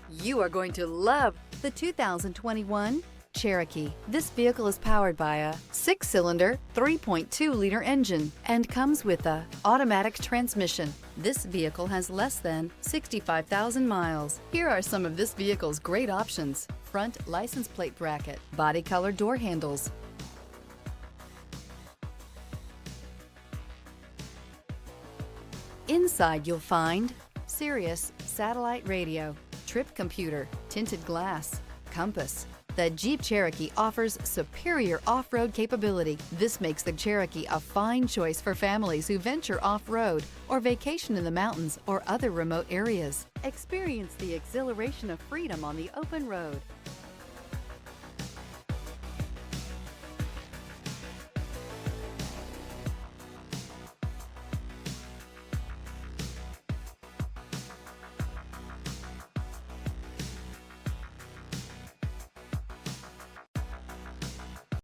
You are going to love the 2021 Cherokee. This vehicle is powered by a 6-cylinder, 3.2-liter engine and comes with a automatic transmission. This vehicle has less than 65,000 miles. Here are some of this vehicle's great options: front license plate bracket, body color door handles, inside you'll find Sirius satellite radio, trip computer, tinted glass, compass. The Jeep Cherokee offers superior off-road capability. This makes the Cherokee a fine choice for families who venture off-road or vacation in the mountains or other remote areas. Experience the exhilaration of freedom on the open road.